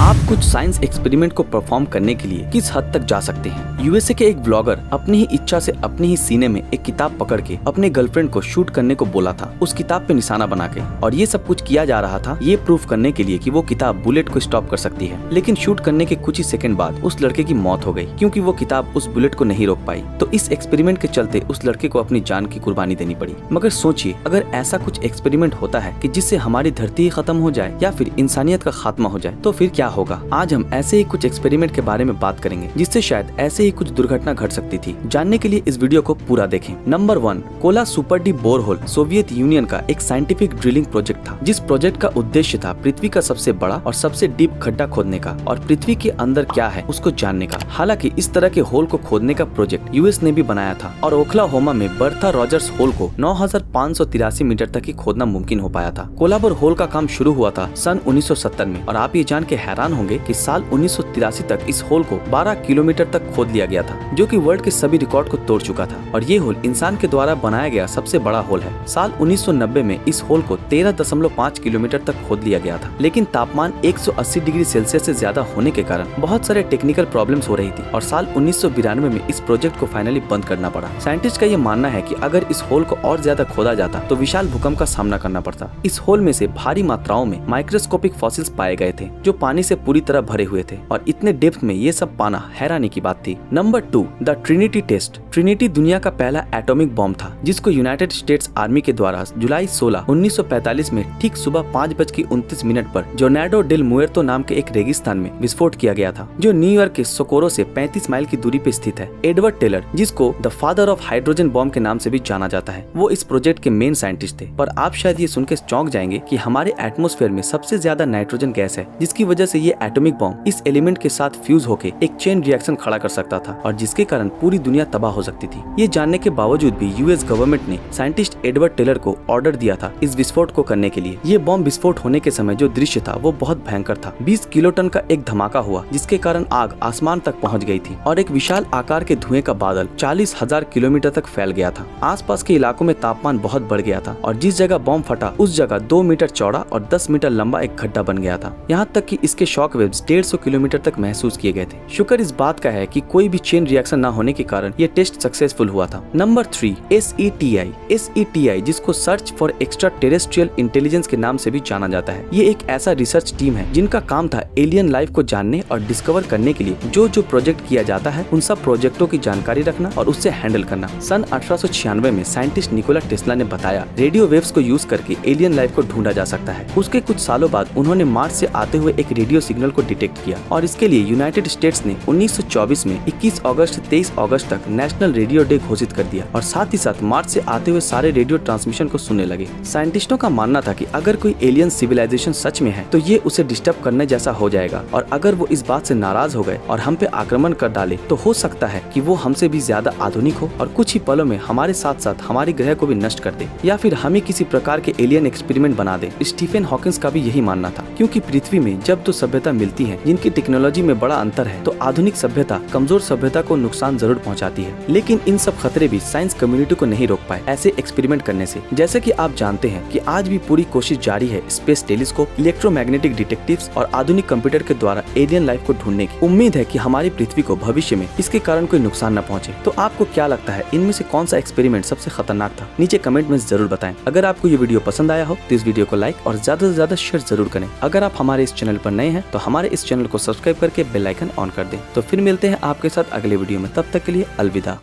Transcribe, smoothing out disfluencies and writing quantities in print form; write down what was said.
आप कुछ science experiment को परफॉर्म करने के लिए किस हद तक जा सकते हैं। यूएसए के एक ब्लॉगर अपनी ही इच्छा से अपने ही सीने में एक किताब पकड़ के अपने गर्लफ्रेंड को शूट करने को बोला था, उस किताब पे निशाना बना के। और ये सब कुछ किया जा रहा था ये प्रूफ करने के लिए कि वो किताब बुलेट को स्टॉप कर सकती है। लेकिन शूट करने के कुछ ही सेकंड बाद उस लड़के की मौत हो गई क्योंकि वो किताब उस बुलेट को नहीं रोक पाई। तो इस एक्सपेरिमेंट के चलते उस लड़के को अपनी जान की कुर्बानी देनी पड़ी। मगर सोचिए, अगर ऐसा कुछ एक्सपेरिमेंट होता है कि जिससे हमारी धरती ही खत्म हो जाए या फिर इंसानियत का खात्मा हो जाए तो फिर क्या होगा। आज हम ऐसे ही कुछ एक्सपेरिमेंट के बारे में बात करेंगे जिससे शायद ऐसे ही कुछ दुर्घटना घट सकती थी। जानने के लिए इस वीडियो को पूरा देखें। Number 1, Kola super deep borehole Soviet union का एक साइंटिफिक ड्रिलिंग प्रोजेक्ट था, जिस प्रोजेक्ट का उद्देश्य था पृथ्वी का सबसे बड़ा और सबसे डीप खड्डा खोदने का और पृथ्वी के अंदर क्या है उसको जानने का। हालांकि इस तरह के होल को खोदने का प्रोजेक्ट यूएस ने भी बनाया था और ओक्लाहोमा में बर्था रॉजर्स होल को 9583 मीटर तक ही खोदना मुमकिन हो पाया था। कोलाबर होल का काम शुरू हुआ था सन 1970 में और आप ये जान के हैरान होंगे कि साल 1983 तक इस होल को 12 किलोमीटर तक खोद लिया गया था, जो कि वर्ल्ड के सभी रिकॉर्ड को तोड़ चुका था। और ये होल इंसान के द्वारा बनाया गया सबसे बड़ा होल है। साल 1990 में इस होल को 13.5 किलोमीटर तक खोद लिया गया था, लेकिन तापमान 180 डिग्री सेल्सियस से ज्यादा होने के कारण बहुत सारे टेक्निकल प्रॉब्लम्स हो रही थी और साल 1992 में इस प्रोजेक्ट को फाइनली बंद करना पड़ा। साइंटिस्ट का ये मानना है कि अगर इस होल को और ज्यादा खोदा जाता तो विशाल भूकंप का सामना करना पड़ता। इस होल में से भारी मात्राओं में माइक्रोस्कोपिक फॉसिल्स पाए गए थे जो पानी से पूरी तरह भरे हुए थे और इतने डेप्थ में ये सब पाना हैरानी की बात थी। Number 2, the trinity test. Trinity दुनिया का पहला एटॉमिक बॉम्ब था जिसको यूनाइटेड स्टेट्स आर्मी के द्वारा जुलाई 16, 1945 में ठीक सुबह 5:29 पर जोर्नाडो डेल मुएर्तो नाम के एक रेगिस्तान में विस्फोट किया गया था, जो न्यूयॉर्क के सोकोरो से 35 माइल की दूरी पे स्थित है। एडवर्ड टेलर, जिसको the father of hydrogen bomb के नाम से भी जाना जाता है, वो इस प्रोजेक्ट के मेन साइंटिस्ट थे। पर आप शायद ये सुनकर चौंक जाएंगे कि हमारे एटमॉस्फेयर में सबसे ज्यादा नाइट्रोजन गैस है, जिसकी वजह से ये एटॉमिक बॉम्ब इस एलिमेंट के साथ फ्यूज होकर एक चेन रिएक्शन खड़ा कर सकता था और जिसके कारण पूरी दुनिया तबाह हो सकती थी। ये जानने के बावजूद भी यूएस गवर्नमेंट ने साइंटिस्ट एडवर्ड टेलर को ऑर्डर दिया था इस विस्फोट को करने के लिए। ये बॉम्ब विस्फोट होने के समय जो दृश्य था वो बहुत भयंकर था। 20 किलोटन का एक धमाका हुआ जिसके कारण आग आसमान तक पहुंच गई थी और एक विशाल आकार के धुएं का बादल 40,000 किलोमीटर तक फैल गया था। आसपास के इलाकों में तापमान बहुत बढ़ गया था और जिस जगह बॉम्ब फटा उस जगह 2 मीटर चौड़ा और 10 मीटर लंबा एक गड्ढा बन गया था। यहाँ तक कि इसके शॉक वेव्स 150 किलोमीटर तक महसूस किए गए थे। शुक्र इस बात का है कि कोई भी चेन रिएक्शन न होने के कारण ये टेस्ट सक्सेसफुल हुआ था। नंबर 3, SETI, जिसको search for extra terrestrial intelligence के नाम से भी जाना जाता है। ये एक ऐसा रिसर्च टीम है जिनका काम था एलियन लाइफ को जानने और डिस्कवर करने के लिए जो प्रोजेक्ट किया जाता है उन सब प्रोजेक्टों की जानकारी रखना और उससे हैंडल करना। सन 1896 में साइंटिस्ट निकोला टेस्ला ने बताया रेडियो वेव्स को यूज करके एलियन लाइफ को ढूंढा जा सकता है। उसके कुछ सालों बाद उन्होंने मार्स से आते हुए एक रेडियो सिग्नल को डिटेक्ट किया और इसके लिए यूनाइटेड स्टेट्स ने 1924 में 21 अगस्त से 23 अगस्त तक नेशनल रेडियो डे घोषित कर दिया और साथ ही साथ मार्स से आते हुए सारे रेडियो ट्रांसमिशन को सुनने लगे। साइंटिस्टों का मानना था कि अगर कोई एलियन सिविलाइजेशन सच में है तो ये उसे डिस्टर्ब करने जैसा हो जाएगा और अगर वो इस बात से नाराज हो गए और हम पे आक्रमण कर डाले तो हो सकता है कि वो हमसे भी ज्यादा आधुनिक हो और कुछ ही पलों में हमारे साथ साथ हमारे ग्रह को भी नष्ट कर दे या फिर हमें किसी प्रकार के एलियन एक्सपेरिमेंट बना दे। स्टीफन हॉकिंस का भी यही मानना था, क्योंकि पृथ्वी में जब दो सभ्यता मिलती है जिनकी टेक्नोलॉजी में बड़ा अंतर है तो आधुनिक सभ्यता कमजोर सभ्यता को नुकसान जरूर पहुंचाती है। लेकिन इन सब खतरे भी साइंस कम्युनिटी को नहीं रोक पाए ऐसे एक्सपेरिमेंट करने से। जैसे कि आप जानते हैं कि आज भी पूरी कोशिश जारी है स्पेस टेलीस्कोप, इलेक्ट्रोमैग्नेटिक डिटेक्टिव्स और आधुनिक कंप्यूटर के द्वारा एलियन लाइफ को ढूंढने की। उम्मीद है कि हमारी पृथ्वी को भविष्य में इसके कारण कोई नुकसान न पहुंचे। तो आपको क्या लगता है इनमें से कौन सा एक्सपेरिमेंट सबसे खतरनाक था? नीचे कमेंट में जरूर बताएं। अगर आपको ये वीडियो पसंद आया हो तो इस वीडियो को लाइक और ज्यादा से ज्यादा शेयर जरूर करें। अगर आप हमारे इस चैनल पर नए हैं तो हमारे इस चैनल को सब्सक्राइब करके बेल आइकन ऑन कर दें। तो फिर मिलते हैं आपके साथ अगले वीडियो में, तब तक के लिए अलविदा।